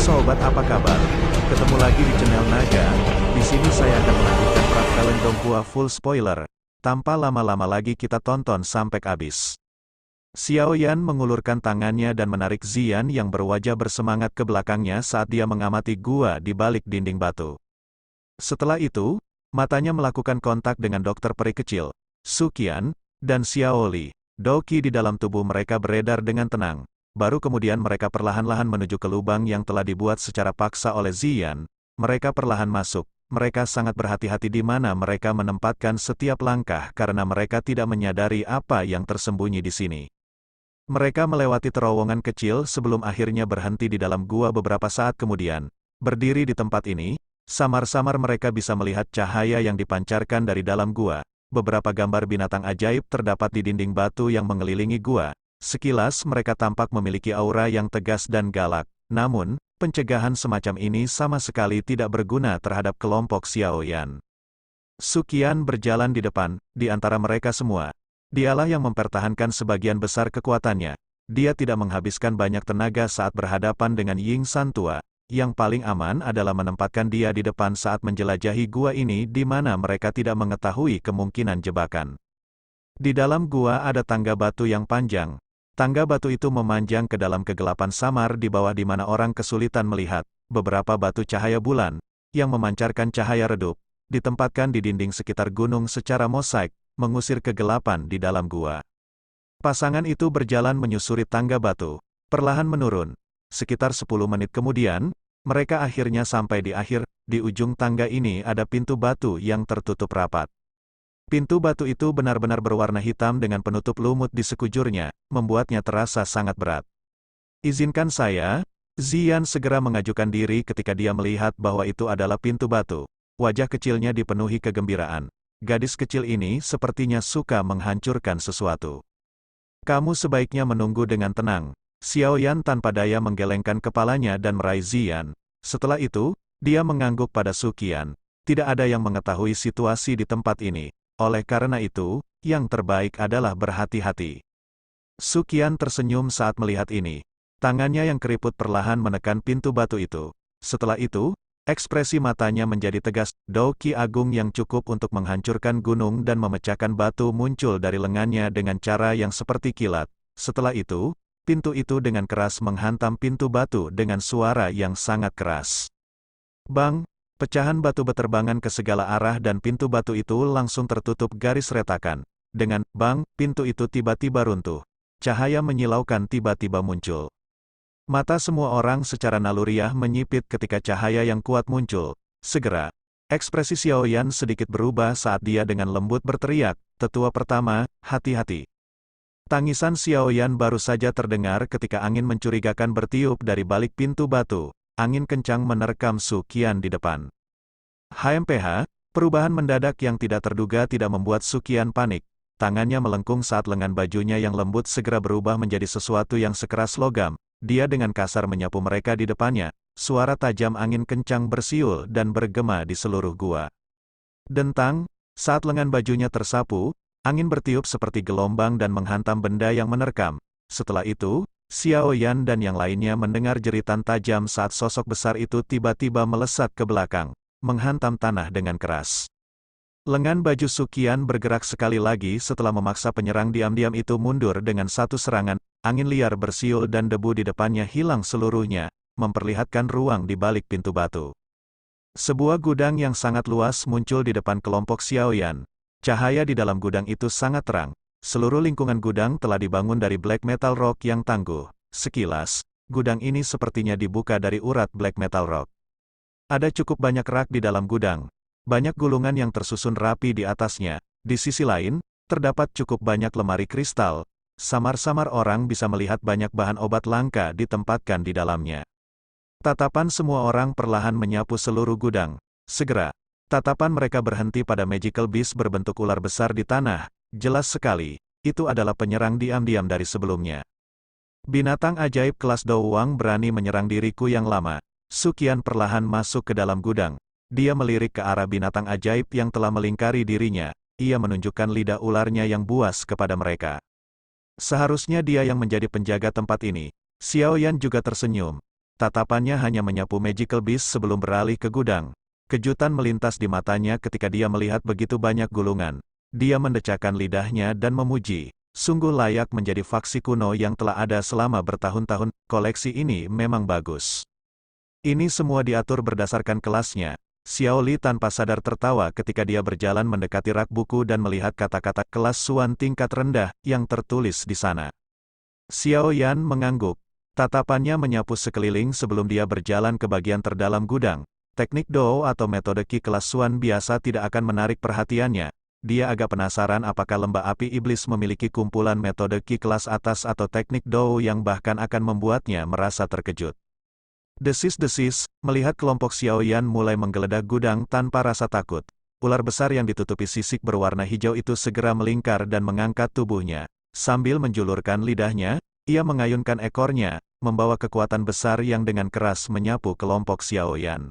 sobat, apa kabar? Ketemu lagi di channel Naga. Di sini saya akan melanjutkan Praktelen Donghua full spoiler. Tanpa lama-lama lagi kita tonton sampai habis. Xiao Yan mengulurkan tangannya dan menarik Ziyan yang berwajah bersemangat ke belakangnya saat dia mengamati gua di balik dinding batu. Setelah itu, matanya melakukan kontak dengan dokter peri kecil, Su Qian, dan Xiao Li. Doqi di dalam tubuh mereka beredar dengan tenang. Baru kemudian mereka perlahan-lahan menuju ke lubang yang telah dibuat secara paksa oleh Ziyan. Mereka perlahan masuk. Mereka sangat berhati-hati di mana mereka menempatkan setiap langkah karena mereka tidak menyadari apa yang tersembunyi di sini. Mereka melewati terowongan kecil sebelum akhirnya berhenti di dalam gua beberapa saat kemudian. Berdiri di tempat ini, samar-samar mereka bisa melihat cahaya yang dipancarkan dari dalam gua. Beberapa gambar binatang ajaib terdapat di dinding batu yang mengelilingi gua. Sekilas mereka tampak memiliki aura yang tegas dan galak. Namun, pencegahan semacam ini sama sekali tidak berguna terhadap kelompok Xiao Yan. Su Qian berjalan di depan, di antara mereka semua. Dialah yang mempertahankan sebagian besar kekuatannya. Dia tidak menghabiskan banyak tenaga saat berhadapan dengan Ying San tua. Yang paling aman adalah menempatkan dia di depan saat menjelajahi gua ini di mana mereka tidak mengetahui kemungkinan jebakan. Di dalam gua ada tangga batu yang panjang. Tangga batu itu memanjang ke dalam kegelapan samar di bawah di mana orang kesulitan melihat. Beberapa batu cahaya bulan, yang memancarkan cahaya redup, ditempatkan di dinding sekitar gunung secara mosaik, mengusir kegelapan di dalam gua. Pasangan itu berjalan menyusuri tangga batu, perlahan menurun. Sekitar 10 menit kemudian, mereka akhirnya sampai di akhir. Di ujung tangga ini ada pintu batu yang tertutup rapat. Pintu batu itu benar-benar berwarna hitam dengan penutup lumut di sekujurnya, membuatnya terasa sangat berat. Izinkan saya. Ziyan segera mengajukan diri ketika dia melihat bahwa itu adalah pintu batu. Wajah kecilnya dipenuhi kegembiraan. Gadis kecil ini sepertinya suka menghancurkan sesuatu. Kamu sebaiknya menunggu dengan tenang. Xiao Yan tanpa daya menggelengkan kepalanya dan meraih Ziyan. Setelah itu, dia mengangguk pada Su Qian. Tidak ada yang mengetahui situasi di tempat ini. Oleh karena itu, yang terbaik adalah berhati-hati. Su Qian tersenyum saat melihat ini. Tangannya yang keriput perlahan menekan pintu batu itu. Setelah itu, ekspresi matanya menjadi tegas. Doqi agung yang cukup untuk menghancurkan gunung dan memecahkan batu muncul dari lengannya dengan cara yang seperti kilat. Setelah itu, pintu itu dengan keras menghantam pintu batu dengan suara yang sangat keras. Bang! Pecahan batu berterbangan ke segala arah dan pintu batu itu langsung tertutup garis retakan. Dengan bang, pintu itu tiba-tiba runtuh. Cahaya menyilaukan tiba-tiba muncul. Mata semua orang secara naluriah menyipit ketika cahaya yang kuat muncul. Segera, ekspresi Xiao Yan sedikit berubah saat dia dengan lembut berteriak, "Tetua pertama, hati-hati." Tangisan Xiao Yan baru saja terdengar ketika angin mencurigakan bertiup dari balik pintu batu. Angin kencang menerkam Su Qian di depan. HMPH, perubahan mendadak yang tidak terduga tidak membuat Su Qian panik. Tangannya melengkung saat lengan bajunya yang lembut segera berubah menjadi sesuatu yang sekeras logam. Dia dengan kasar menyapu mereka di depannya. Suara tajam angin kencang bersiul dan bergema di seluruh gua. Dentang, saat lengan bajunya tersapu, angin bertiup seperti gelombang dan menghantam benda yang menerkam. Setelah itu, Xiao Yan dan yang lainnya mendengar jeritan tajam saat sosok besar itu tiba-tiba melesat ke belakang, menghantam tanah dengan keras. Lengan baju Su Qian bergerak sekali lagi setelah memaksa penyerang diam-diam itu mundur dengan satu serangan. Angin liar bersiul dan debu di depannya hilang seluruhnya, memperlihatkan ruang di balik pintu batu. Sebuah gudang yang sangat luas muncul di depan kelompok Xiao Yan. Cahaya di dalam gudang itu sangat terang. Seluruh lingkungan gudang telah dibangun dari black metal rock yang tangguh. Sekilas, gudang ini sepertinya dibuka dari urat black metal rock. Ada cukup banyak rak di dalam gudang. Banyak gulungan yang tersusun rapi di atasnya. Di sisi lain, terdapat cukup banyak lemari kristal. Samar-samar orang bisa melihat banyak bahan obat langka ditempatkan di dalamnya. Tatapan semua orang perlahan menyapu seluruh gudang. Segera, tatapan mereka berhenti pada magical beast berbentuk ular besar di tanah. Jelas sekali, itu adalah penyerang diam-diam dari sebelumnya. Binatang ajaib kelas Douwang berani menyerang diriku yang lama. Su Qian perlahan masuk ke dalam gudang. Dia melirik ke arah binatang ajaib yang telah melingkari dirinya. Ia menunjukkan lidah ularnya yang buas kepada mereka. Seharusnya dia yang menjadi penjaga tempat ini. Xiao Yan juga tersenyum. tatapannya hanya menyapu Magical Beast sebelum beralih ke gudang. Kejutan melintas di matanya ketika dia melihat begitu banyak gulungan. Dia mendecakkan lidahnya dan memuji. Sungguh layak menjadi faksi kuno yang telah ada selama bertahun-tahun, koleksi ini memang bagus. Ini semua diatur berdasarkan kelasnya. Xiao Li tanpa sadar tertawa ketika dia berjalan mendekati rak buku dan melihat kata-kata kelas Suan tingkat rendah yang tertulis di sana. Xiao Yan mengangguk. Tatapannya menyapu sekeliling sebelum dia berjalan ke bagian terdalam gudang. Teknik Dou atau metode Qi kelas Suan biasa tidak akan menarik perhatiannya. Dia agak penasaran apakah lembah api iblis memiliki kumpulan metode Qi kelas atas atau teknik Dou yang bahkan akan membuatnya merasa terkejut. Desis-desis, melihat kelompok Xiao Yan mulai menggeledah gudang tanpa rasa takut. Ular besar yang ditutupi sisik berwarna hijau itu segera melingkar dan mengangkat tubuhnya. Sambil menjulurkan lidahnya, ia mengayunkan ekornya, membawa kekuatan besar yang dengan keras menyapu kelompok Xiao Yan.